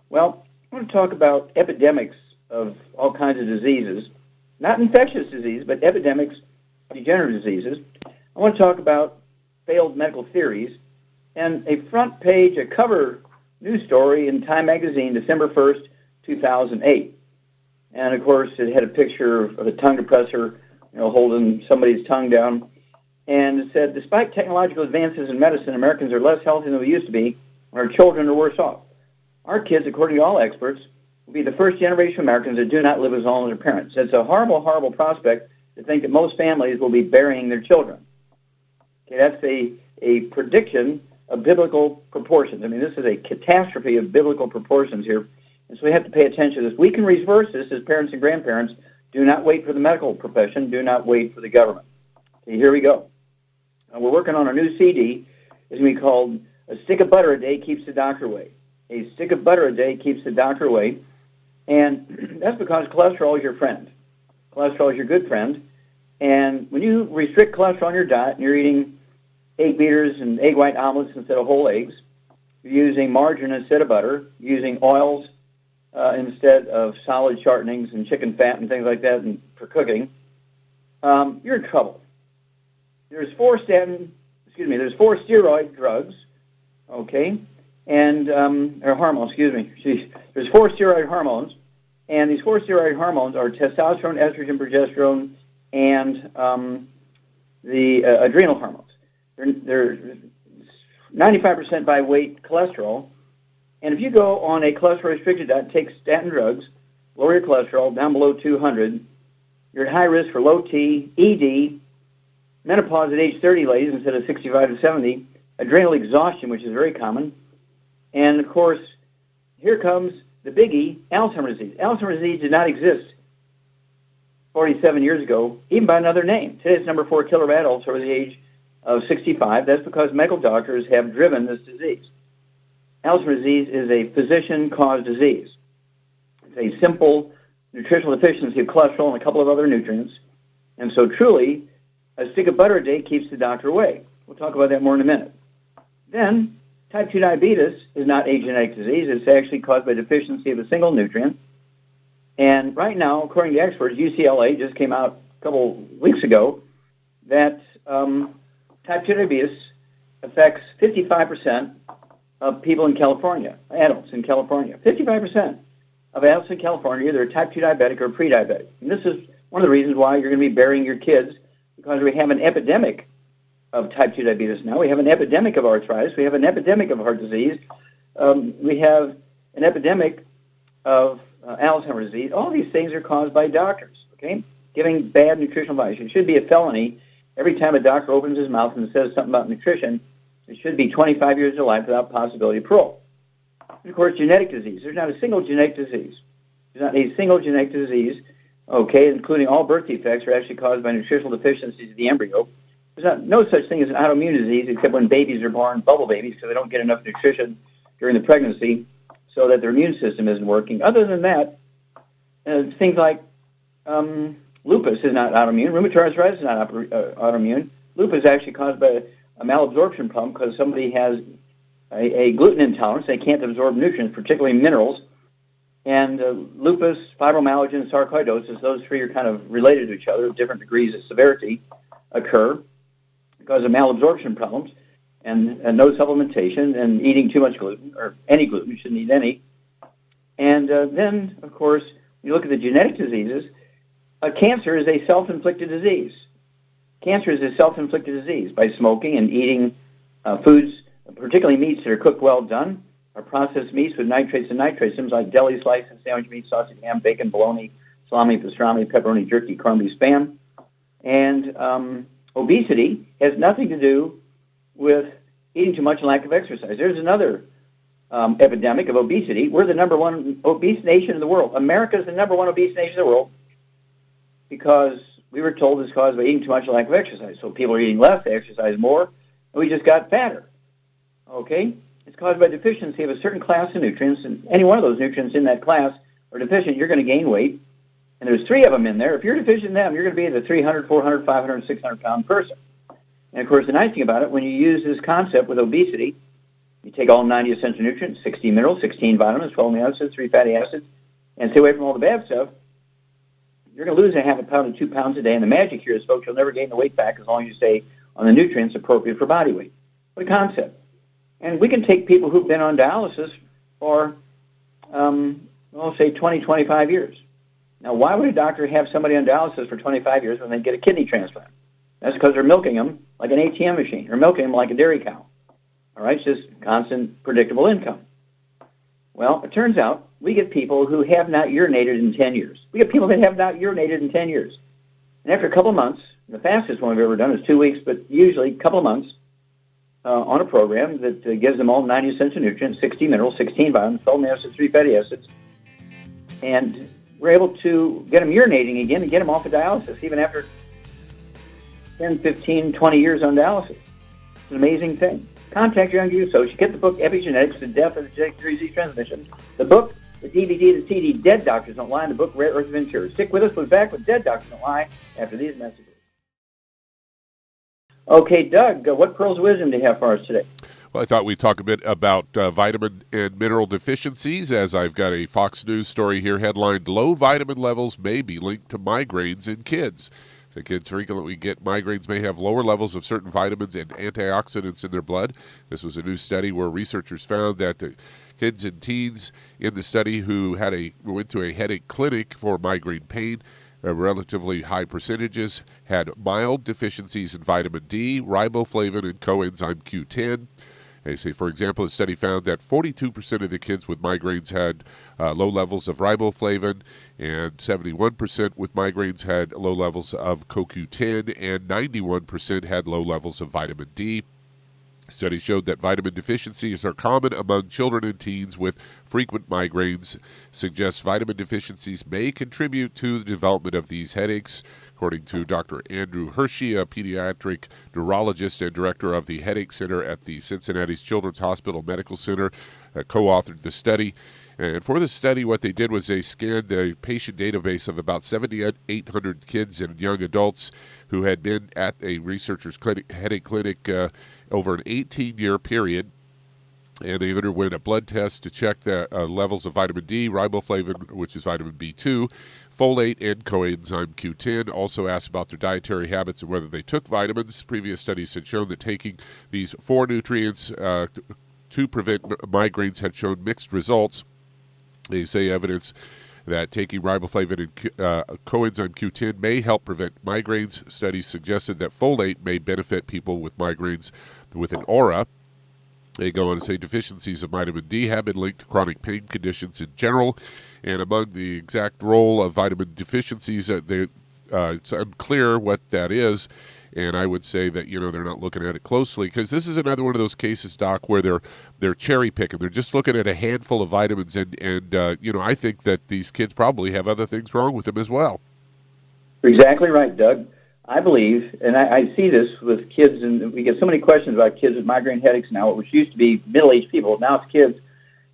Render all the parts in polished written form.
Well, I want to talk about epidemics of all kinds of diseases, not infectious disease, but epidemics of degenerative diseases. I want to talk about failed medical theories and a front page, a cover news story in Time magazine, December 1st, 2008. And of course, it had a picture of a tongue depressor, holding somebody's tongue down. And it said, despite technological advances in medicine, Americans are less healthy than we used to be, and our children are worse off. Our kids, according to all experts, will be the first generation of Americans that do not live as long as their parents. It's a horrible, horrible prospect to think that most families will be burying their children. Okay, that's a prediction of biblical proportions. I mean, this is a catastrophe of biblical proportions here. And so we have to pay attention to this. We can reverse this as parents and grandparents. Do not wait for the medical profession. Do not wait for the government. Okay, here we go. We're working on a new CD. It's going to be called A Stick of Butter a Day Keeps the Doctor Away. A stick of butter a day keeps the doctor away. And that's because cholesterol is your friend. Cholesterol is your good friend. And when you restrict cholesterol in your diet and you're eating egg beaters and egg white omelets instead of whole eggs, you're using margarine instead of butter, using oils instead of solid shortenings and chicken fat and things like that for cooking, you're in trouble. There's four steroid drugs, okay, and or hormones, There's four steroid hormones, and these four steroid hormones are testosterone, estrogen, progesterone, and the adrenal hormones. They're 95% by weight cholesterol, and if you go on a cholesterol-restricted diet, take statin drugs, lower your cholesterol down below 200, you're at high risk for low T, ED, menopause at age 30, ladies, instead of 65 to 70, adrenal exhaustion, which is very common, and, of course, here comes the biggie, Alzheimer's disease. Alzheimer's disease did not exist 47 years ago, even by another name. Today it's number 4 killer of adults over the age of 65. That's because medical doctors have driven this disease. Alzheimer's disease is a physician-caused disease. It's a simple nutritional deficiency of cholesterol and a couple of other nutrients. And so truly, a stick of butter a day keeps the doctor away. We'll talk about that more in a minute. Then, type 2 diabetes is not a genetic disease. It's actually caused by deficiency of a single nutrient. And right now, according to experts, UCLA just came out a couple weeks ago that type 2 diabetes affects 55% of people in California, adults in California. 55% of adults in California, they're type 2 diabetic or pre-diabetic. And this is one of the reasons why you're going to be burying your kids, because we have an epidemic of type 2 diabetes now. We have an epidemic of arthritis. We have an epidemic of heart disease. We have an epidemic of Alzheimer's disease. All these things are caused by doctors, okay? Giving bad nutritional advice. It should be a felony every time a doctor opens his mouth and says something about nutrition. It should be 25 years to life without possibility of parole. And, of course, genetic disease. There's not a single genetic disease. There's not a single genetic disease, okay, including all birth defects are actually caused by nutritional deficiencies of the embryo. There's no such thing as an autoimmune disease except when babies are born bubble babies because they don't get enough nutrition during the pregnancy so that their immune system isn't working. Other than that, things like lupus is not autoimmune. Rheumatoid arthritis is not autoimmune. Lupus is actually caused by a malabsorption problem because somebody has a gluten intolerance. They can't absorb nutrients, particularly minerals. And lupus, fibromyalgia, and sarcoidosis, those three are kind of related to each other. Different degrees of severity occur because of malabsorption problems and no supplementation and eating too much gluten, or any gluten. You shouldn't eat any. And then, of course, when you look at the genetic diseases, cancer is a self-inflicted disease. Cancer is a self-inflicted disease by smoking and eating foods, particularly meats that are cooked well done, or processed meats with nitrates and nitrates, things like deli slice and sandwich meat, sausage, ham, bacon, bologna, salami, pastrami, pepperoni, jerky, corned beef, spam. And obesity has nothing to do with eating too much and lack of exercise. There's another epidemic of obesity. We're the number one obese nation in the world. America is the number one obese nation in the world because we were told it's caused by eating too much and lack of exercise. So people are eating less, they exercise more, and we just got fatter. Okay? It's caused by deficiency of a certain class of nutrients, and any one of those nutrients in that class are deficient, you're going to gain weight. And there's three of them in there. If you're deficient in them, you're going to be the 300, 400, 500, 600-pound person. And, of course, the nice thing about it, when you use this concept with obesity, You take all 90 essential nutrients, 16 minerals, 16 vitamins, 12 amino acids, 3 fatty acids, and stay away from all the bad stuff. You're going to lose a half a pound to 2 pounds a day. And the magic here is, folks, you'll never gain the weight back as long as you stay on the nutrients appropriate for body weight. What a concept. And we can take people who've been on dialysis for, say, 20, 25 years. Now, why would a doctor have somebody on dialysis for 25 years when they get a kidney transplant? That's because they're milking them like an ATM machine. They're milking them like a dairy cow. All right, it's just constant, predictable income. Well, it turns out we get people who have not urinated in 10 years. We get people that have not urinated in 10 years. And after a couple of months, the fastest one we've ever done is 2 weeks, but usually a couple of months on a program that gives them all 90 essential nutrients, 60 minerals, 16 vitamins, 12 amino acids, 3 fatty acids. And we're able to get them urinating again and get them off of dialysis, even after 10, 15, 20 years on dialysis. It's an amazing thing. Contact your young associate. Get the book, Epigenetics, The Death of the Genetic Disease Transmission. The book, the DVD, the CD, Dead Doctors Don't Lie, and the book, Rare Earth Adventures. Stick with us. We'll be back with Dead Doctors Don't Lie after these messages. Okay, Doug, what pearls of wisdom do you have for us today? Well, I thought we'd talk a bit about vitamin and mineral deficiencies, as I've got a Fox News story here headlined, Low Vitamin Levels May Be Linked to Migraines in Kids. The kids frequently get migraines may have lower levels of certain vitamins and antioxidants in their blood. This was a new study where researchers found that the kids and teens in the study who went to a headache clinic for migraine pain, relatively high percentages, had mild deficiencies in vitamin D, riboflavin, and coenzyme Q10. They say, for example, a study found that 42% of the kids with migraines had low levels of riboflavin, and 71% with migraines had low levels of CoQ10, and 91% had low levels of vitamin D. Studies showed that vitamin deficiencies are common among children and teens with frequent migraines. Suggests vitamin deficiencies may contribute to the development of these headaches. According to Dr. Andrew Hershey, a pediatric neurologist and director of the Headache Center at the Cincinnati Children's Hospital Medical Center, co-authored the study. And for the study, what they did was they scanned the patient database of about 7,800 kids and young adults who had been at a researcher's headache clinic over an 18-year period. And they underwent a blood test to check the levels of vitamin D, riboflavin, which is vitamin B2, folate, and coenzyme Q10. Also asked about their dietary habits and whether they took vitamins. Previous studies had shown that taking these 4 nutrients to prevent migraines had shown mixed results. They say evidence that taking riboflavin and coenzyme Q10 may help prevent migraines. Studies suggested that folate may benefit people with migraines with an aura. They go on to say deficiencies of vitamin D have been linked to chronic pain conditions in general, and among the exact role of vitamin deficiencies, it's unclear what that is. And I would say that, they're not looking at it closely, because this is another one of those cases, Doc, where they're cherry picking. They're just looking at a handful of vitamins, and I think that these kids probably have other things wrong with them as well. You're exactly right, Doug. I believe, and I see this with kids, and we get so many questions about kids with migraine headaches now, which used to be middle-aged people. Now it's kids.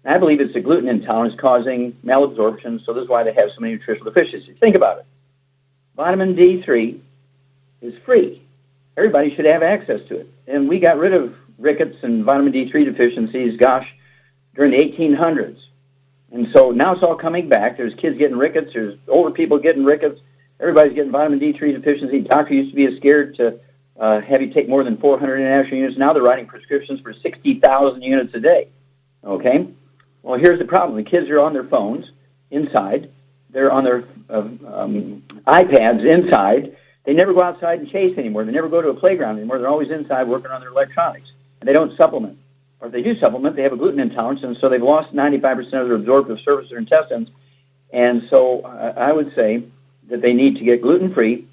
And I believe it's the gluten intolerance causing malabsorption, so this is why they have so many nutritional deficiencies. Think about it. Vitamin D3 is free. Everybody should have access to it. And we got rid of rickets and vitamin D3 deficiencies, during the 1800s. And so now it's all coming back. There's kids getting rickets. There's older people getting rickets. Everybody's getting vitamin D3 deficiency. Doctor used to be scared to have you take more than 400 international units. Now they're writing prescriptions for 60,000 units a day. Okay? Well, here's the problem. The kids are on their phones inside. They're on their iPads inside. They never go outside and chase anymore. They never go to a playground anymore. They're always inside working on their electronics. And they don't supplement. Or if they do supplement, they have a gluten intolerance, and so they've lost 95% of their absorptive surface of their intestines. And so I would say that they need to get gluten-free,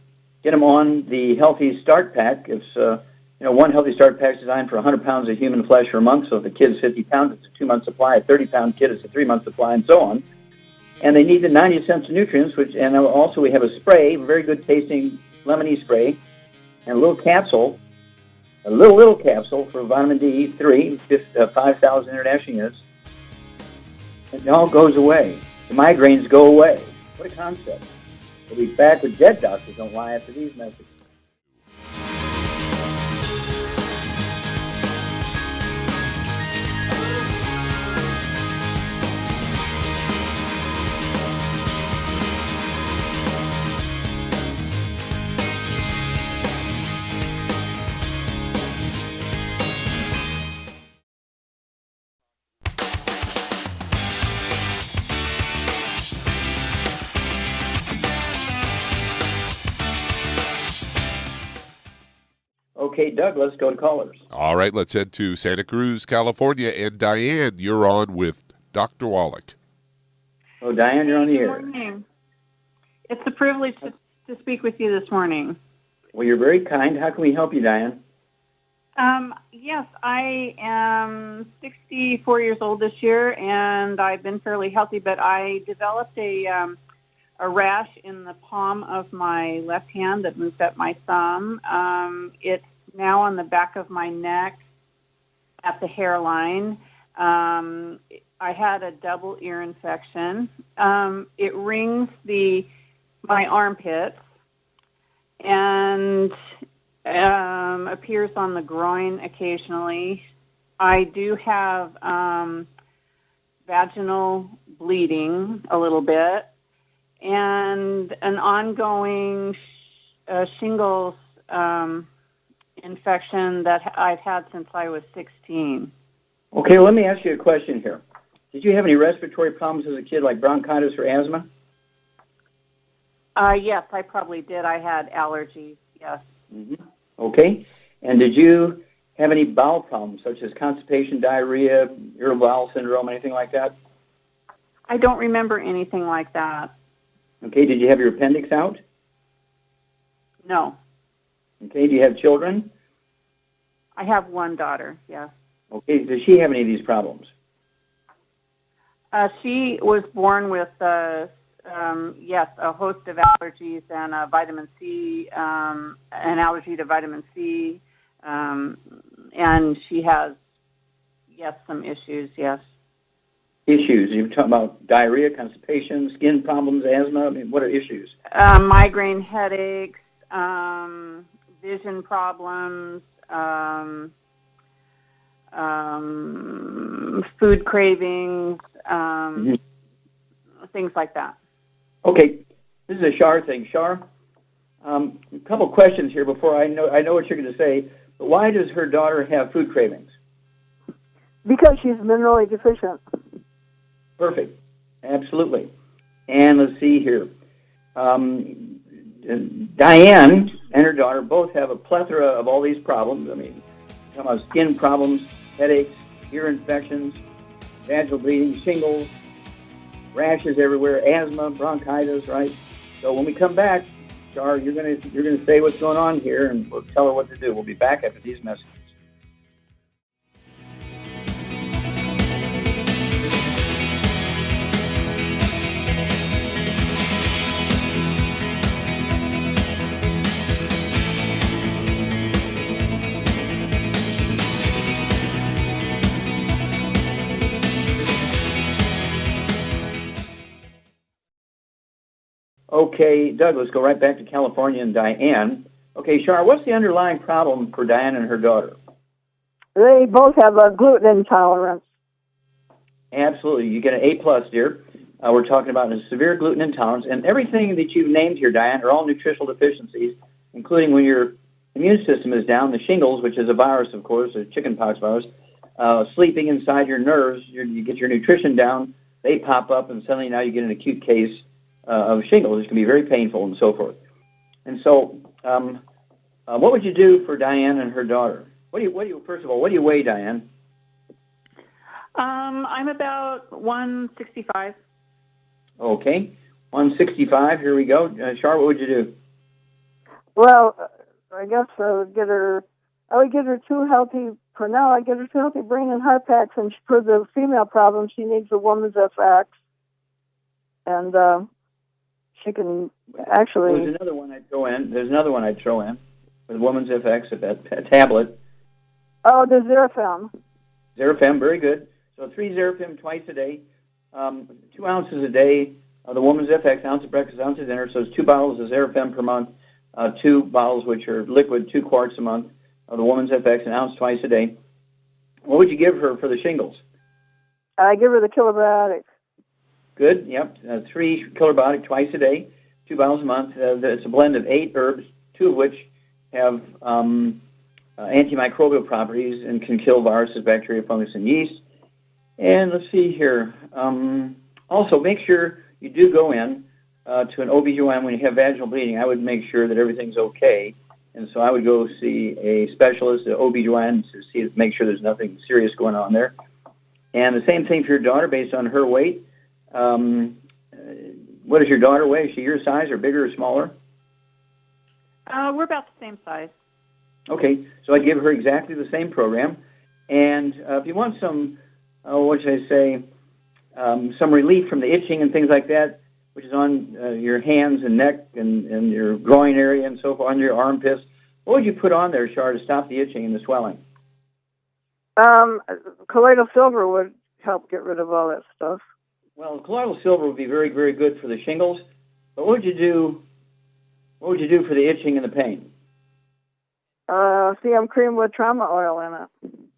get them on the Healthy Start Pack. It's, one Healthy Start Pack is designed for 100 pounds of human flesh per month. So if the kid's 50 pounds, it's a 2-month supply. A 30-pound kid, it's a 3-month supply, and so on. And they need the 90 essential nutrients, and also we have a spray, a very good tasting lemony spray, and a little capsule, a little capsule for vitamin D3, 5,000 international units. It all goes away. The migraines go away. What a concept. We'll be back with Dead Doctors Don't Lie after these messages. Okay, Doug, let's go to callers. All right, let's head to Santa Cruz, California. And Diane, you're on with Dr. Wallach. Oh, Diane, you're on the air. Good morning. It's a privilege to speak with you this morning. Well, you're very kind. How can we help you, Diane? Yes, I am 64 years old this year, and I've been fairly healthy, but I developed a rash in the palm of my left hand that moved up my thumb. It's now on the back of my neck at the hairline. I had a double ear infection. It rings my armpits and appears on the groin occasionally. I do have vaginal bleeding a little bit and an ongoing shingles infection that I've had since I was 16. Okay, let me ask you a question here. Did you have any respiratory problems as a kid, like bronchitis or asthma? Yes, I probably did. I had allergies, yes. Mm-hmm. Okay. And did you have any bowel problems, such as constipation, diarrhea, irritable bowel syndrome, anything like that? I don't remember anything like that. Okay. Did you have your appendix out? No. Okay. Do you have children? I have one daughter, yes. Okay. Does she have any of these problems? She was born with, yes, a host of allergies and vitamin C, an allergy to vitamin C, and she has, yes, some issues, yes. Issues? You're talking about diarrhea, constipation, skin problems, asthma? I mean, what are issues? Migraine headaches, vision problems, food cravings, things like that. Okay, this is a Shar thing. Shar, a couple questions here before I know what you're going to say. But why does her daughter have food cravings? Because she's minerally deficient. Perfect, absolutely. And let's see here. Diane and her daughter both have a plethora of all these problems. I mean, talking about skin problems, headaches, ear infections, vaginal bleeding, shingles, rashes everywhere, asthma, bronchitis, right? So when we come back, Char, you're gonna say what's going on here, and we'll tell her what to do. We'll be back after these messages. Okay, Doug, let's go right back to California and Diane. Okay, Char, what's the underlying problem for Diane and her daughter? They both have a gluten intolerance. Absolutely. You get an A+, dear. We're talking about a severe gluten intolerance, and everything that you've named here, Diane, are all nutritional deficiencies, including when your immune system is down, the shingles, which is a virus, of course, a chickenpox virus, sleeping inside your nerves, you get your nutrition down, they pop up, and suddenly now you get an acute case of shingles, which can be very painful and so forth. And so, what would you do for Diane and her daughter? First of all, what do you weigh, Diane? I'm about 165. Okay, 165. Here we go. Char, what would you do? Well, I guess I would get her two healthy, for now, I get her two healthy brain and heart packs, and for the female problem, she needs a woman's FX. And she can actually... There's another one I'd throw in. With woman's FX, a tablet. Oh, the Xerafem. Xerafem, very good. So 3 Xerafem twice a day, 2 ounces a day of the woman's FX, ounce of breakfast, ounce of dinner. So it's 2 bottles of Xerafem per month, 2 bottles which are liquid, 2 quarts a month of the woman's FX, an ounce twice a day. What would you give her for the shingles? I give her the Kilobiotic. Good, yep. 3 Kilobiotic twice a day, 2 bottles a month. It's a blend of 8 herbs, 2 of which have antimicrobial properties and can kill viruses, bacteria, fungus, and yeast. And let's see here. Also, make sure you do go in to an OBGYN when you have vaginal bleeding. I would make sure that everything's okay. And so I would go see a specialist, an OB/GYN, to make sure there's nothing serious going on there. And the same thing for your daughter based on her weight. What does your daughter weigh? Is she your size or bigger or smaller? We're about the same size. Okay, so I'd give her exactly the same program. And if you want some, what should I say, some relief from the itching and things like that, which is on your hands and neck and your groin area and so forth, on your armpits, what would you put on there, Char, to stop the itching and the swelling? Colloidal silver would help get rid of all that stuff. Well, colloidal silver would be very, very good for the shingles. But what would you do? What would you do for the itching and the pain? CM cream with trauma oil in it.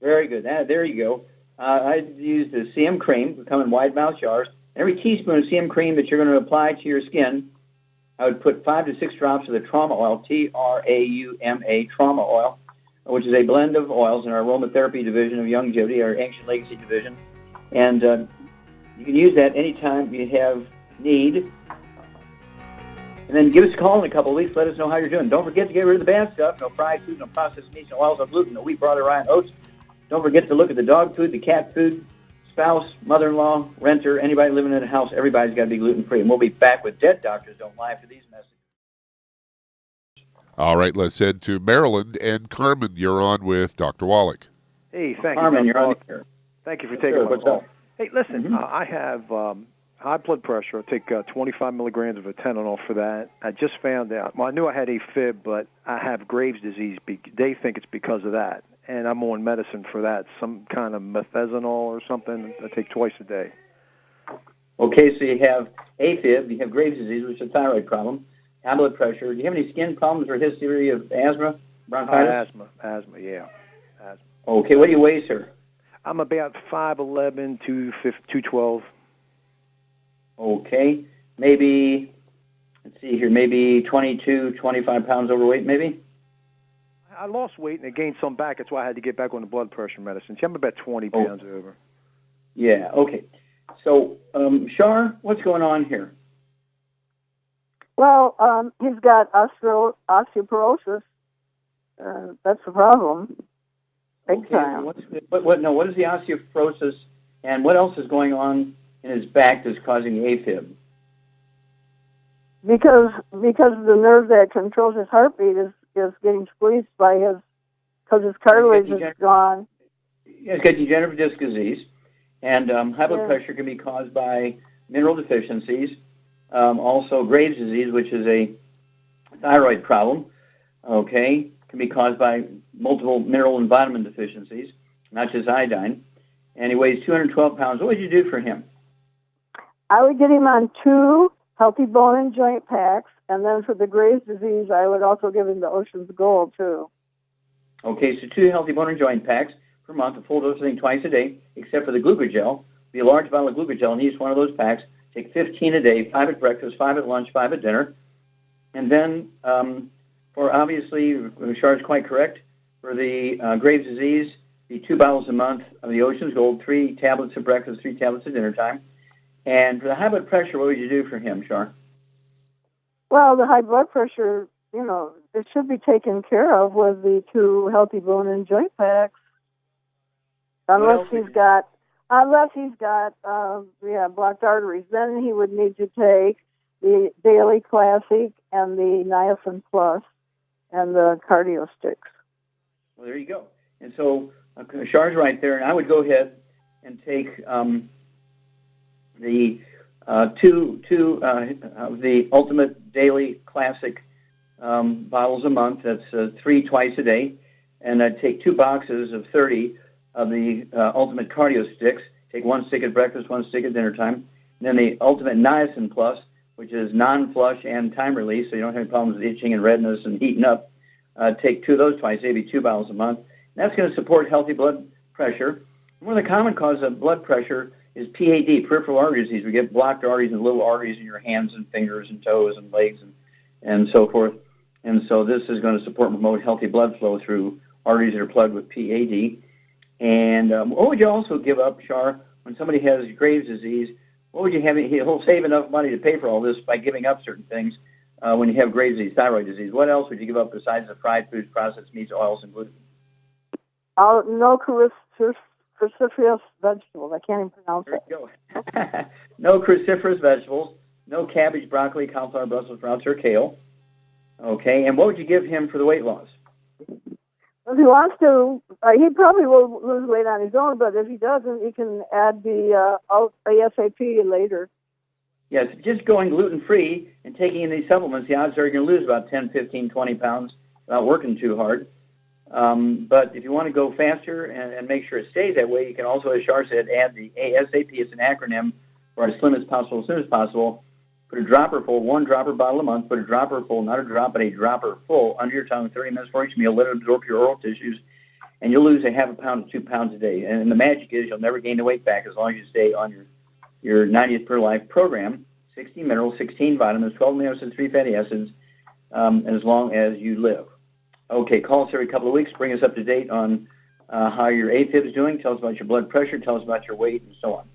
Very good. There you go. I'd use the CM cream. They come in wide mouth jars. Every teaspoon of CM cream that you're going to apply to your skin, I would put 5 to 6 drops of the trauma oil, TRAUMA, trauma oil, which is a blend of oils in our aromatherapy division of Longevity, our ancient legacy division. And you can use that anytime you have need. And then give us a call in a couple of weeks. Let us know how you're doing. Don't forget to get rid of the bad stuff. No fried food, no processed meats, no oils, no gluten, no wheat, barley, rye, and oats. Don't forget to look at the dog food, the cat food, spouse, mother-in-law, renter, anybody living in a house. Everybody's got to be gluten-free. And we'll be back with Dead Doctors Don't Lie for these messages. All right, let's head to Maryland. And Carmen, you're on with Dr. Wallach. Hey, thank you. Carmen, you're on here. Thank you for taking my call. Up? Hey, listen, I have high blood pressure. I take 25 milligrams of atenolol for that. I just found out. Well, I knew I had AFib, but I have Graves' disease. They think it's because of that, and I'm on medicine for that, some kind of methazonol or something I take twice a day. Okay, so you have AFib, you have Graves' disease, which is a thyroid problem, high blood pressure. Do you have any skin problems or history of asthma, bronchitis? Asthma, yeah. Asthma. Okay, what do you weigh, sir? I'm about 5'11", 212. Okay, maybe, let's see here, maybe 22, 25 pounds overweight, maybe? I lost weight and I gained some back. That's why I had to get back on the blood pressure medicine. See, I'm about 20 pounds over. Yeah, okay. So, Shar, what's going on here? Well, he's got osteoporosis. That's the problem. Big time. What is the osteoporosis, and what else is going on in his back that's causing the AFib? Because the nerve that controls his heartbeat is getting squeezed by because his cartilage is gone. Yeah, he's got degenerative disc disease, and high blood pressure can be caused by mineral deficiencies. Also, Graves' disease, which is a thyroid problem, can be caused by multiple mineral and vitamin deficiencies, not just iodine. And he weighs 212 pounds. What would you do for him? I would get him on 2 healthy bone and joint packs, and then for the Graves' disease, I would also give him the Ocean's Gold, too. Okay, so 2 healthy bone and joint packs per month, a full dose of thing twice a day, except for the glucogel. Be a large bottle of glucogel in each one of those packs. Take 15 a day, 5 at breakfast, 5 at lunch, 5 at dinner. And then, for obviously, Char's quite correct, for the Graves' disease, be 2 bottles a month of the Ocean's Gold, 3 tablets at breakfast, 3 tablets at dinner time. And for the high blood pressure, what would you do for him, Char? Well, the high blood pressure, it should be taken care of with the 2 healthy bone and joint packs. Unless he's got blocked arteries. Then he would need to take the Daily Classic and the Niacin Plus and the Cardio Sticks. Well, there you go. And so Char's right there, and I would go ahead and take the two of the Ultimate Daily Classic bottles a month. That's 3 twice a day. And I'd take 2 boxes of 30 of the Ultimate Cardio Sticks. Take 1 stick at breakfast, 1 stick at dinner time. And then the Ultimate Niacin Plus, which is non-flush and time release, so you don't have any problems with itching and redness and heating up. Take 2 of those twice, maybe 2 bottles a month. And that's going to support healthy blood pressure. One of the common causes of blood pressure is PAD, peripheral artery disease. We get blocked arteries and little arteries in your hands and fingers and toes and legs and so forth. And so this is going to support and promote healthy blood flow through arteries that are plugged with PAD. And what would you also give up, Char, when somebody has Graves' disease? What would you have? He'll save enough money to pay for all this by giving up certain things. when you have Graves' disease, thyroid disease? What else would you give up besides the fried foods, processed meats, oils, and gluten? No cruciferous vegetables. I can't even pronounce There it. you go. No cruciferous vegetables. No cabbage, broccoli, cauliflower, Brussels sprouts, or kale. Okay, and what would you give him for the weight loss? If he wants to, he probably will lose weight on his own, but if he doesn't, he can add the ASAP later. Yes, just going gluten-free and taking in these supplements, the odds are you're going to lose about 10, 15, 20 pounds without working too hard. But if you want to go faster and make sure it stays that way, you can also, as Shar said, add the ASAP. It's an acronym for as slim as possible, as soon as possible. Put a dropper full, 1 dropper bottle a month. Put a dropper full, not a drop, but a dropper full under your tongue 30 minutes before each meal. Let it absorb your oral tissues, and you'll lose a half a pound to 2 pounds a day. And the magic is you'll never gain the weight back as long as you stay on your 90th per life program. 60 minerals, 16 vitamins, 12 amino acids, 3 fatty acids, as long as you live. Okay, call us every couple of weeks. Bring us up to date on how your AFib is doing. Tell us about your blood pressure. Tell us about your weight, and so on.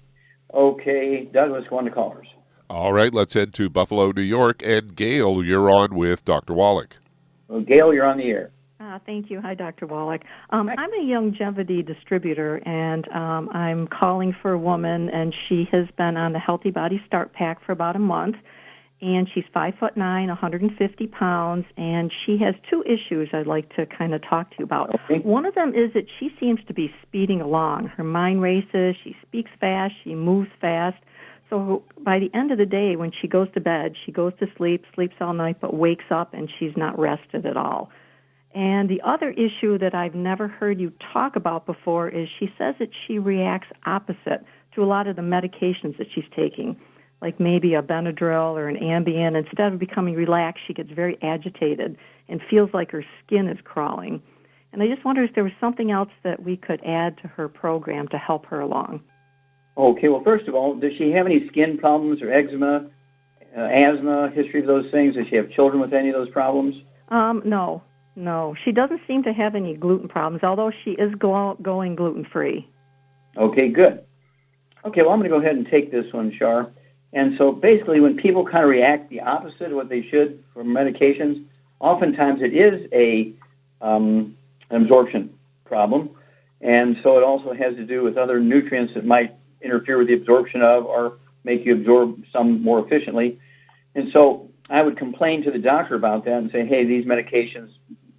Okay, Douglas, go on to callers. All right, let's head to Buffalo, New York. And Gayle, you're on with Dr. Wallach. Well, Gayle, you're on the air. Thank you. Hi, Dr. Wallach. I'm a longevity distributor, and I'm calling for a woman, and she has been on the Healthy Body Start Pack for about a month, and she's 5'9", 150 pounds, and she has 2 issues I'd like to kind of talk to you about. Okay. One of them is that she seems to be speeding along. Her mind races, she speaks fast, she moves fast. So by the end of the day, when she goes to bed, she goes to sleep, sleeps all night, but wakes up and she's not rested at all. And the other issue that I've never heard you talk about before is she says that she reacts opposite to a lot of the medications that she's taking, like maybe a Benadryl or an Ambien. Instead of becoming relaxed, she gets very agitated and feels like her skin is crawling. And I just wonder if there was something else that we could add to her program to help her along. Okay, well, first of all, does she have any skin problems or eczema, asthma, history of those things? Does she have children with any of those problems? No. She doesn't seem to have any gluten problems, although she is going gluten-free. Okay, good. Okay, well, I'm going to go ahead and take this one, Shar. And so basically when people kind of react the opposite of what they should for medications, oftentimes it is an absorption problem. And so it also has to do with other nutrients that might interfere with the absorption of or make you absorb some more efficiently. And so I would complain to the doctor about that and say, hey, these medications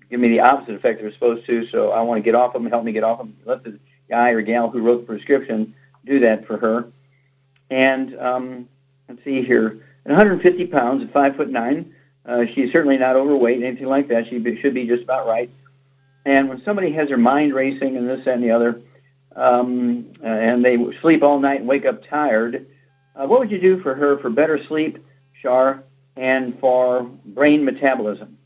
give me the opposite effect they're supposed to, so I want to get off them, help me get off them. Let the guy or gal who wrote the prescription do that for her. And let's see here, at 150 pounds at 5'9", she's certainly not overweight, anything like that. She should be just about right. And when somebody has their mind racing and this, that, and the other, and they sleep all night and wake up tired, what would you do for her for better sleep, Shar, and for brain metabolism?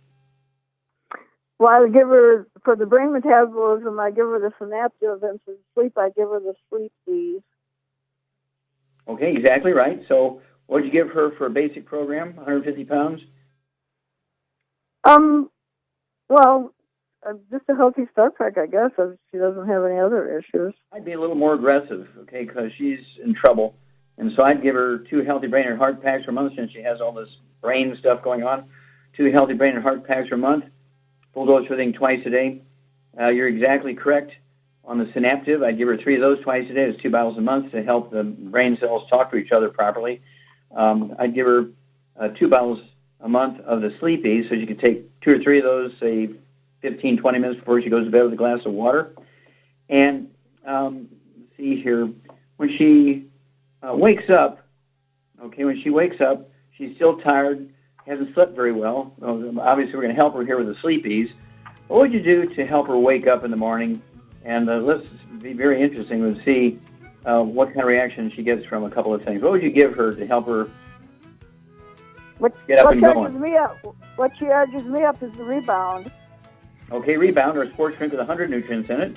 Well, I would give her, for the brain metabolism, I give her the synaptive, and for sleep, I give her the sleep Ds. Okay, exactly right. So what would you give her for a basic program, 150 pounds? Well, just a healthy start pack, I guess, if she doesn't have any other issues. I'd be a little more aggressive, okay, because she's in trouble. And so I'd give her 2 healthy brain and heart packs per month since she has all this brain stuff going on. 2 healthy brain and heart packs per month. Full dose for everything twice a day. You're exactly correct on the synaptive. I'd give her 3 of those twice a day. It's 2 bottles a month to help the brain cells talk to each other properly. I'd give her 2 bottles a month of the sleepy, so she could take 2 or 3 of those, say, 15, 20 minutes before she goes to bed with a glass of water. And let's see here, when she wakes up, she's still tired, hasn't slept very well. Obviously, we're going to help her here with the sleepies. What would you do to help her wake up in the morning? And let's be very interesting to see what kind of reaction she gets from a couple of things. What would you give her to help her get up and going? What charges me up is the Rebound. Okay, Rebound, our sports drink with 100 nutrients in it,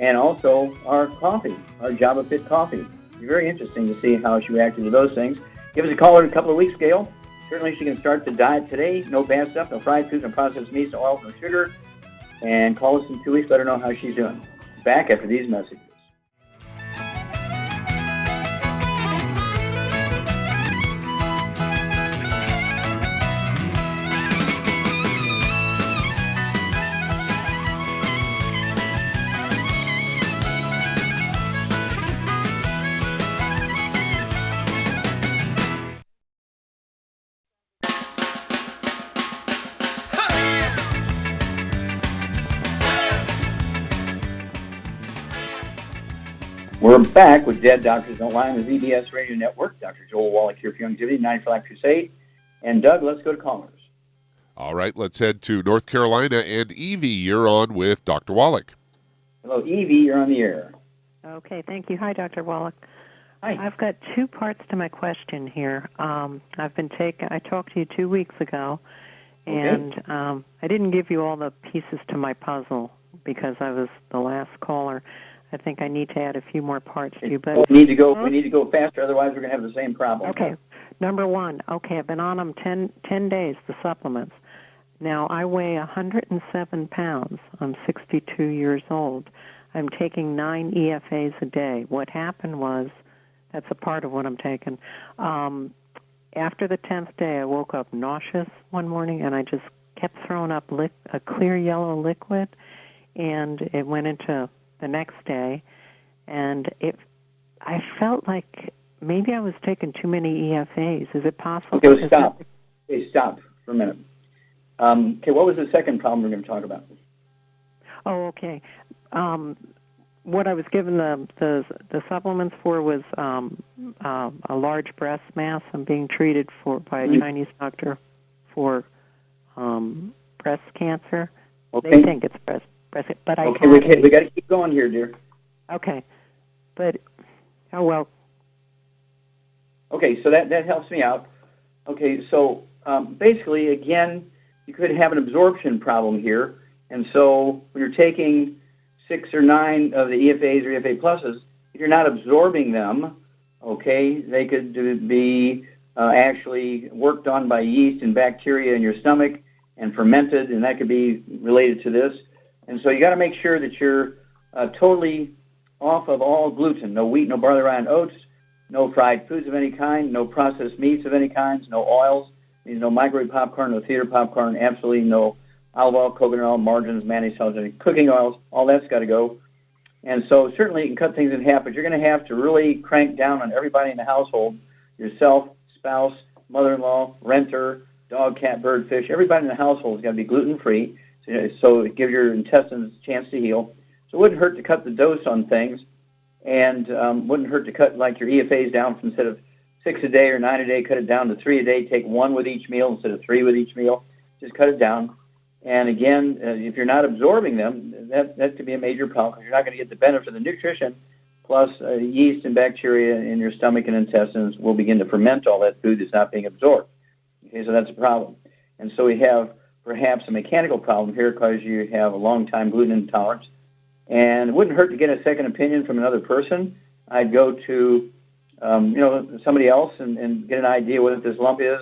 and also our coffee, our Java Fit coffee. It's very interesting to see how she reacted to those things. Give us a call in a couple of weeks, Gayle. Certainly she can start the diet today. No bad stuff, no fried foods, no processed meats, no oils, no sugar. And call us in 2 weeks. Let her know how she's doing. Back after these messages. We're back with Dead Doctors Don't Lie on the ZBS Radio Network. Dr. Joel Wallach here for Youngevity, 9 for Life Crusade. And Doug, let's go to callers. All right, let's head to North Carolina. And Evie, you're on with Dr. Wallach. Hello, Evie, you're on the air. Okay, thank you. Hi, Dr. Wallach. Hi. I've got two parts to my question here. I talked to you 2 weeks ago, and Okay. I didn't give you all the pieces to my puzzle because I was the last caller. I think I need to add a few more parts to you. But We need to go faster, otherwise we're going to have the same problem. Okay. Number one, I've been on them 10 days, the supplements. Now, I weigh 107 pounds. I'm 62 years old. I'm taking 9 EFAs a day. What happened was, that's a part of what I'm taking. After the 10th day, I woke up nauseous one morning, and I just kept throwing up a clear yellow liquid, and it went into the next day, and I felt like maybe I was taking too many EFAs. Is it possible? Okay, stop. Okay, stop for a minute. What was the second problem we're going to talk about? Oh, okay. What I was given the supplements for was a large breast mass. I'm being treated by a Chinese doctor for breast cancer. Okay. They think it's breast, but I we got to keep going here, dear. Okay, but oh well. Okay, so that helps me out. Okay, so basically, again, you could have an absorption problem here, and so when you're taking 6 or 9 of the EFAs or EFA pluses, if you're not absorbing them, okay, they could be actually worked on by yeast and bacteria in your stomach and fermented, and that could be related to this. And so you got to make sure that you're totally off of all gluten, no wheat, no barley, rye, and oats, no fried foods of any kind, no processed meats of any kinds, no oils, no microwave popcorn, no theater popcorn, absolutely no olive oil, coconut oil, margarines, mayonnaise, cooking oils, all that's got to go. And so certainly you can cut things in half, but you're going to have to really crank down on everybody in the household, yourself, spouse, mother-in-law, renter, dog, cat, bird, fish. Everybody in the household has got to be gluten-free, so it gives your intestines a chance to heal. So it wouldn't hurt to cut the dose on things, and wouldn't hurt to cut like your EFAs down from instead of 6 a day or 9 a day, cut it down to 3 a day, take 1 with each meal instead of 3 with each meal. Just cut it down. And again, if you're not absorbing them, that could be a major problem because you're not going to get the benefit of the nutrition, plus yeast and bacteria in your stomach and intestines will begin to ferment all that food that's not being absorbed. Okay, so that's a problem. And so we have perhaps a mechanical problem here because you have a long-time gluten intolerance. And it wouldn't hurt to get a second opinion from another person. I'd go to, somebody else and get an idea what this lump is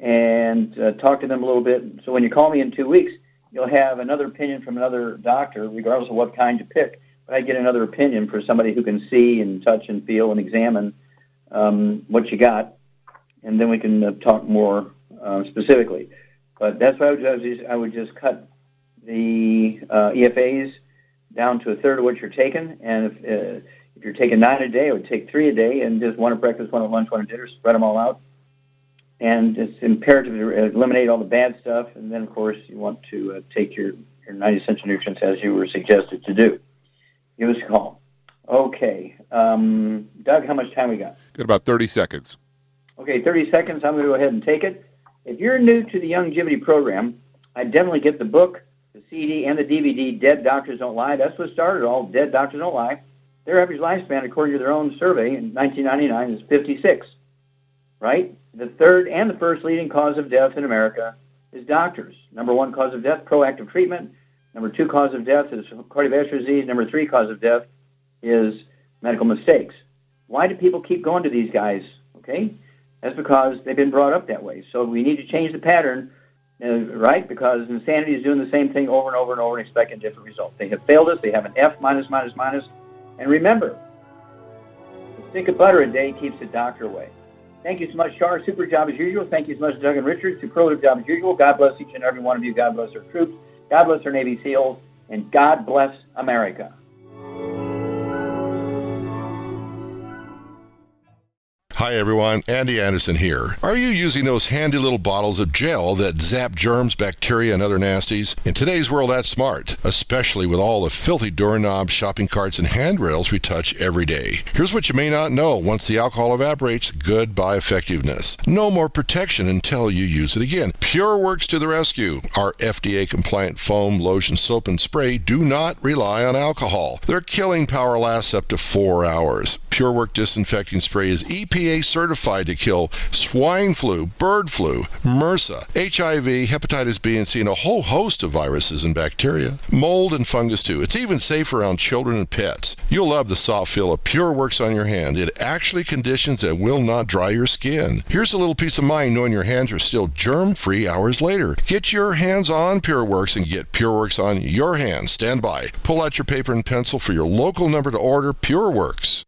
and talk to them a little bit. So when you call me in 2 weeks, you'll have another opinion from another doctor, regardless of what kind you pick. But I get another opinion for somebody who can see and touch and feel and examine what you got, and then we can talk more specifically. But that's what I would do. I would just cut the EFAs down to a third of what you're taking, and if you're taking 9 a day, I would take 3 a day, and just 1 at breakfast, 1 at lunch, 1 at dinner, spread them all out. And it's imperative to eliminate all the bad stuff, and then, of course, you want to take your 90 essential nutrients as you were suggested to do. Give us a call. Okay. Doug, how much time we got? Got about 30 seconds. Okay, 30 seconds. I'm going to go ahead and take it. If you're new to the Youngevity program, I'd definitely get the book, the CD, and the DVD, Dead Doctors Don't Lie. That's what started all. Dead Doctors Don't Lie. Their average lifespan, according to their own survey in 1999, is 56, right? The third and the first leading cause of death in America is doctors. Number 1 cause of death, proactive treatment. Number 2 cause of death is cardiovascular disease. Number 3 cause of death is medical mistakes. Why do people keep going to these guys? Okay, that's because they've been brought up that way. So we need to change the pattern, right? Because insanity is doing the same thing over and over and over and expecting different results. They have failed us. They have an F minus, minus, minus. And remember, a stick of butter a day keeps the doctor away. Thank you so much, Char. Super job as usual. Thank you so much, Doug and Richard. Superlative job as usual. God bless each and every one of you. God bless our troops. God bless our Navy SEALs. And God bless America. Hi everyone, Andy Anderson here. Are you using those handy little bottles of gel that zap germs, bacteria, and other nasties? In today's world, that's smart, especially with all the filthy doorknobs, shopping carts, and handrails we touch every day. Here's what you may not know. Once the alcohol evaporates, goodbye effectiveness. No more protection until you use it again. PureWorks to the rescue. Our FDA-compliant foam, lotion, soap, and spray do not rely on alcohol. Their killing power lasts up to 4 hours. PureWorks disinfecting spray is EPA certified to kill swine flu, bird flu, MRSA, HIV, hepatitis B and C, and a whole host of viruses and bacteria. Mold and fungus too. It's even safe around children and pets. You'll love the soft feel of PureWorks on your hand. It actually conditions and will not dry your skin. Here's a little peace of mind knowing your hands are still germ-free hours later. Get your hands on PureWorks and get PureWorks on your hands. Stand by. Pull out your paper and pencil for your local number to order PureWorks.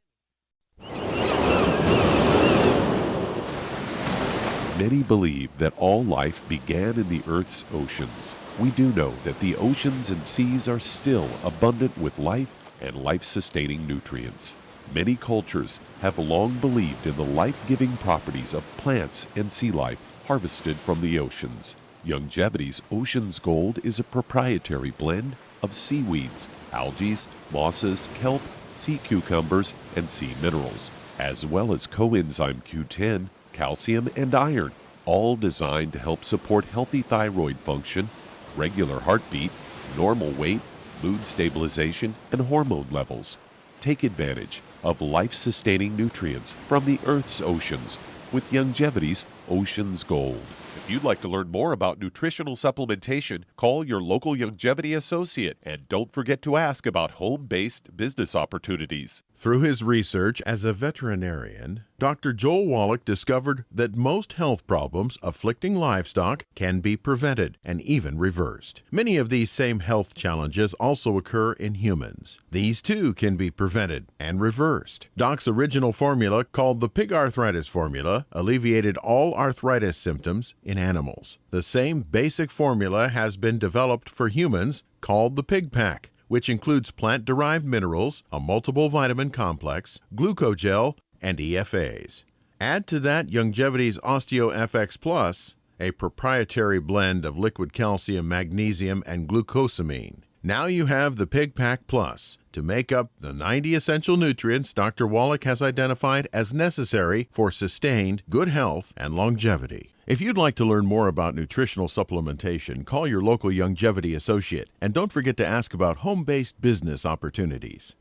Many believe that all life began in the Earth's oceans. We do know that the oceans and seas are still abundant with life and life-sustaining nutrients. Many cultures have long believed in the life-giving properties of plants and sea life harvested from the oceans. Youngevity's Ocean's Gold is a proprietary blend of seaweeds, algae, mosses, kelp, sea cucumbers, and sea minerals, as well as coenzyme Q10, calcium, and iron, all designed to help support healthy thyroid function, regular heartbeat, normal weight, mood stabilization, and hormone levels. Take advantage of life-sustaining nutrients from the Earth's oceans with Youngevity's Ocean's Gold. If you'd like to learn more about nutritional supplementation, call your local Youngevity associate, and don't forget to ask about home-based business opportunities. Through his research as a veterinarian, Dr. Joel Wallach discovered that most health problems afflicting livestock can be prevented and even reversed. Many of these same health challenges also occur in humans. These too can be prevented and reversed. Doc's original formula, called the pig arthritis formula, alleviated all arthritis symptoms in animals. The same basic formula has been developed for humans, called the Pig Pack, which includes plant-derived minerals, a multiple vitamin complex, glucogel, and EFAs. Add to that Youngevity's OsteoFX Plus, a proprietary blend of liquid calcium, magnesium, and glucosamine. Now you have the Pig Pack Plus to make up the 90 essential nutrients Dr. Wallach has identified as necessary for sustained good health and longevity. If you'd like to learn more about nutritional supplementation, call your local Youngevity associate, and don't forget to ask about home-based business opportunities.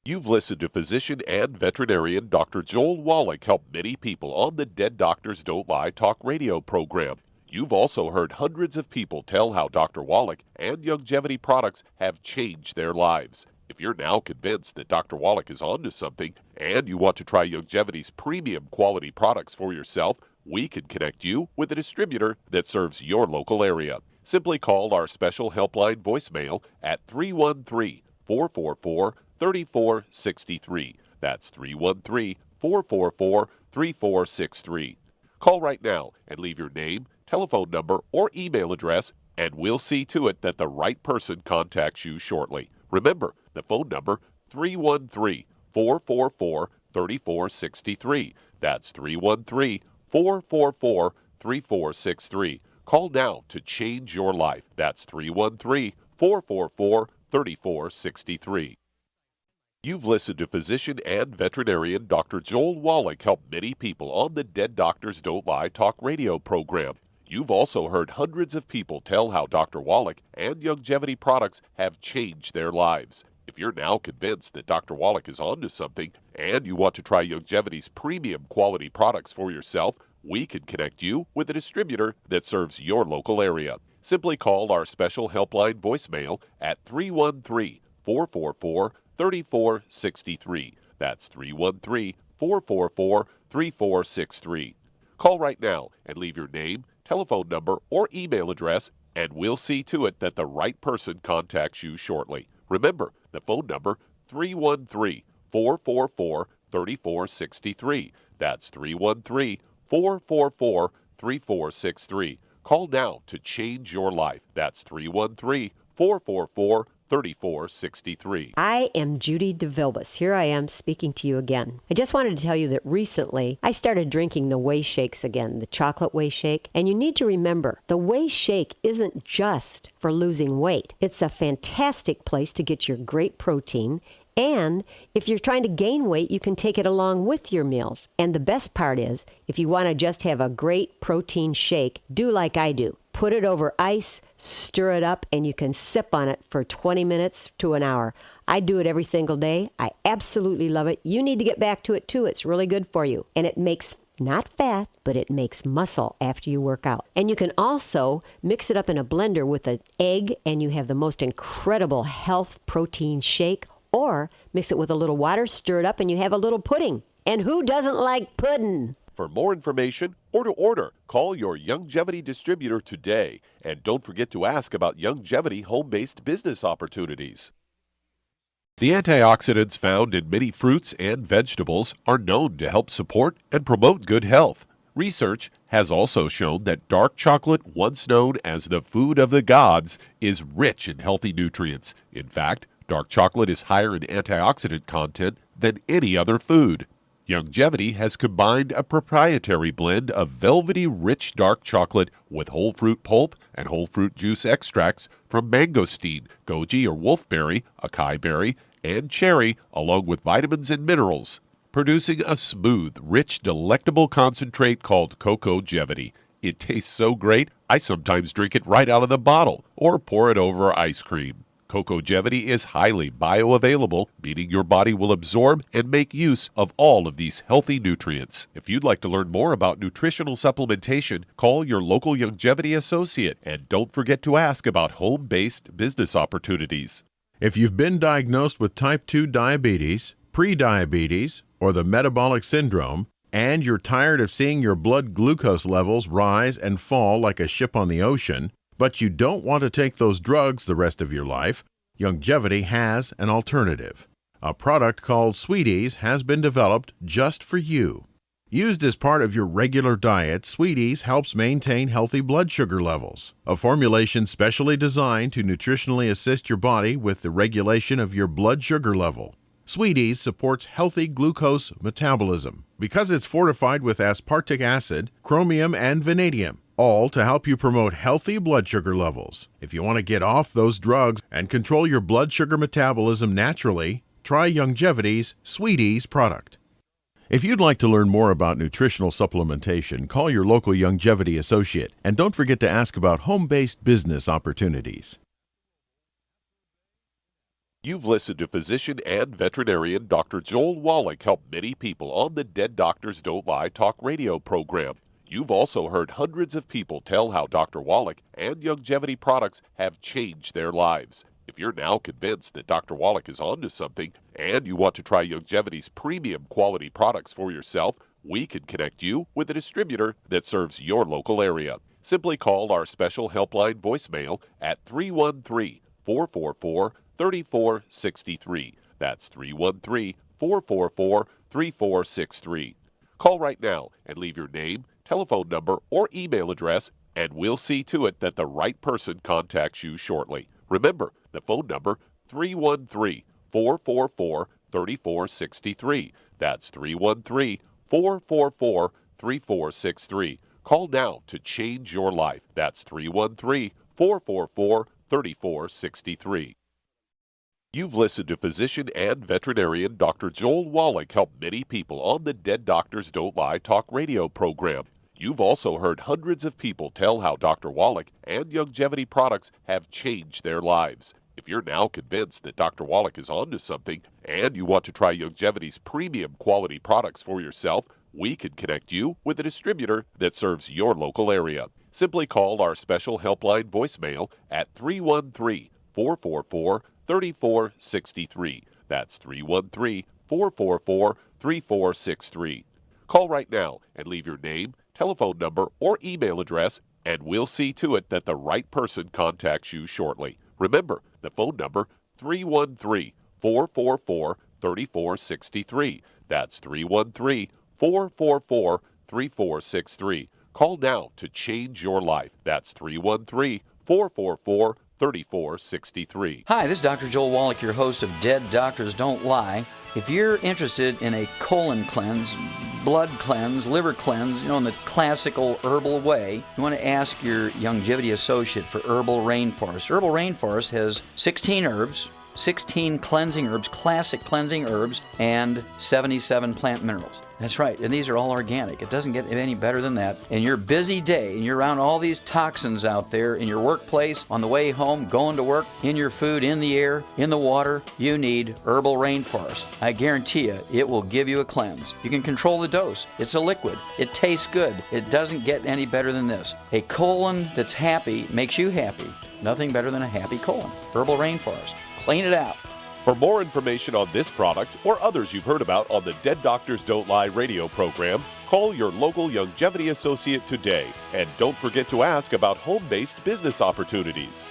You've listened to physician and veterinarian Dr. Joel Wallach help many people on the Dead Doctors Don't Lie talk radio program. You've also heard hundreds of people tell how Dr. Wallach and Youngevity products have changed their lives. If you're now convinced that Dr. Wallach is onto something and you want to try Youngevity's premium quality products for yourself, we can connect you with a distributor that serves your local area. Simply call our special helpline voicemail at 313-444-3463. That's 313-444-3463. Call right now and leave your name, telephone number, or email address, and we'll see to it that the right person contacts you shortly. Remember, the phone number, 313-444-3463. That's 313-444-3463. Call now to change your life. That's 313-444-3463. You've listened to physician and veterinarian Dr. Joel Wallach help many people on the Dead Doctors Don't Lie talk radio program. You've also heard hundreds of people tell how Dr. Wallach and Youngevity products have changed their lives. If you're now convinced that Dr. Wallach is onto something and you want to try Youngevity's premium quality products for yourself, we can connect you with a distributor that serves your local area. Simply call our special helpline voicemail at 313-444-3463. That's 313-444-3463. Call right now and leave your name, telephone number, or email address, and we'll see to it that the right person contacts you shortly. Remember, the phone number, 313-444-3463. That's 313-444-3463. Call now to change your life. That's 313-444-3463. 3463. I am Judy DeVilbus. Here I am speaking to you again. I just wanted to tell you that recently I started drinking the Whey Shakes again, the chocolate Whey Shake. And you need to remember, the Whey Shake isn't just for losing weight. It's a fantastic place to get your great protein. And if you're trying to gain weight, you can take it along with your meals. And the best part is, if you want to just have a great protein shake, do like I do. Put it over ice, stir it up, and you can sip on it for 20 minutes to an hour. I do it every single day. I absolutely love it. You need to get back to it too. It's really good for you. And it makes not fat, but it makes muscle after you work out. And you can also mix it up in a blender with an egg, and you have the most incredible health protein shake. Or mix it with a little water, stir it up, and you have a little pudding. And who doesn't like pudding? For more information or to order, call your Youngevity distributor today. And don't forget to ask about Youngevity home-based business opportunities. The antioxidants found in many fruits and vegetables are known to help support and promote good health. Research has also shown that dark chocolate, once known as the food of the gods, is rich in healthy nutrients. In fact, dark chocolate is higher in antioxidant content than any other food. Youngevity has combined a proprietary blend of velvety rich dark chocolate with whole fruit pulp and whole fruit juice extracts from mangosteen, goji or wolfberry, acai berry, and cherry, along with vitamins and minerals, producing a smooth, rich, delectable concentrate called Cocogevity. It tastes so great, I sometimes drink it right out of the bottle or pour it over ice cream. Cocogevity is highly bioavailable, meaning your body will absorb and make use of all of these healthy nutrients. If you'd like to learn more about nutritional supplementation, call your local Youngevity associate, and don't forget to ask about home-based business opportunities. If you've been diagnosed with type 2 diabetes, prediabetes, or the metabolic syndrome, and you're tired of seeing your blood glucose levels rise and fall like a ship on the ocean, but you don't want to take those drugs the rest of your life, Youngevity has an alternative. A product called Sweeties has been developed just for you. Used as part of your regular diet, Sweeties helps maintain healthy blood sugar levels. A formulation specially designed to nutritionally assist your body with the regulation of your blood sugar level. Sweeties supports healthy glucose metabolism because it's fortified with aspartic acid, chromium, and vanadium, all to help you promote healthy blood sugar levels. If you want to get off those drugs and control your blood sugar metabolism naturally, try Youngevity's Sweeties product. If you'd like to learn more about nutritional supplementation, call your local Youngevity associate, and don't forget to ask about home-based business opportunities. You've listened to physician and veterinarian Dr. Joel Wallach help many people on the Dead Doctors Don't Lie talk radio program. You've also heard hundreds of people tell how Dr. Wallach and Youngevity products have changed their lives. If you're now convinced that Dr. Wallach is onto something and you want to try Youngevity's premium quality products for yourself, we can connect you with a distributor that serves your local area. Simply call our special helpline voicemail at 313-444-3463. That's 313-444-3463. Call right now and leave your name, telephone number, or email address, and we'll see to it that the right person contacts you shortly. Remember, the phone number, 313-444-3463. That's 313-444-3463. Call now to change your life. That's 313-444-3463. You've listened to physician and veterinarian Dr. Joel Wallach help many people on the Dead Doctors Don't Lie talk radio program. You've also heard hundreds of people tell how Dr. Wallach and Youngevity products have changed their lives. If you're now convinced that Dr. Wallach is onto something and you want to try Youngevity's premium quality products for yourself, we can connect you with a distributor that serves your local area. Simply call our special helpline voicemail at 313-444-3463. That's 313-444-3463. Call right now and leave your name, telephone number, or email address, and we'll see to it that the right person contacts you shortly. Remember, the phone number, 313-444-3463. That's 313-444-3463. Call now to change your life. That's 313-444-3463. 3463. Hi, this is Dr. Joel Wallach, your host of Dead Doctors Don't Lie. If you're interested in a colon cleanse, blood cleanse, liver cleanse, in the classical herbal way, you want to ask your Longevity associate for Herbal Rainforest. Herbal Rainforest has 16 herbs, 16 cleansing herbs, classic cleansing herbs, and 77 plant minerals. That's right, and these are all organic. It doesn't get any better than that. In your busy day, and you're around all these toxins out there in your workplace, on the way home, going to work, in your food, in the air, in the water, you need Herbal Rainforest. I guarantee you, it will give you a cleanse. You can control the dose. It's a liquid. It tastes good. It doesn't get any better than this. A colon that's happy makes you happy. Nothing better than a happy colon. Herbal Rainforest. Clean it out. For more information on this product or others you've heard about on the Dead Doctors Don't Lie radio program, call your local Longevity associate today. And don't forget to ask about home-based business opportunities.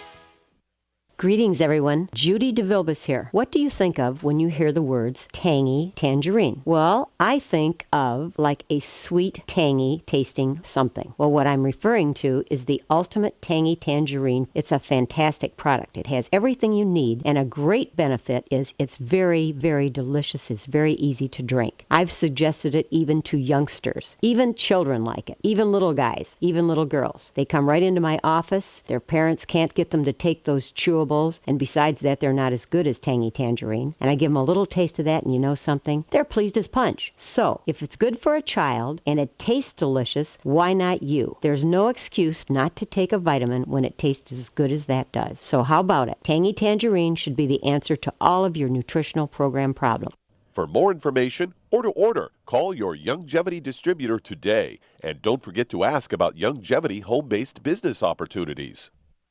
Greetings, everyone. Judy DeVilbus here. What do you think of when you hear the words tangy tangerine? Well, I think of like a sweet, tangy tasting something. Well, what I'm referring to is the Ultimate Tangy Tangerine. It's a fantastic product. It has everything you need, and a great benefit is it's very, very delicious. It's very easy to drink. I've suggested it even to youngsters. Even children like it. Even little guys. Even little girls. They come right into my office. Their parents can't get them to take those chewables. And besides that, they're not as good as tangy tangerine. And I give them a little taste of that, and you know something? They're pleased as punch. So, if it's good for a child and it tastes delicious, why not you? There's no excuse not to take a vitamin when it tastes as good as that does. So how about it? Tangy tangerine should be the answer to all of your nutritional program problems. For more information or to order, call your Longevity distributor today. And don't forget to ask about Longevity home-based business opportunities.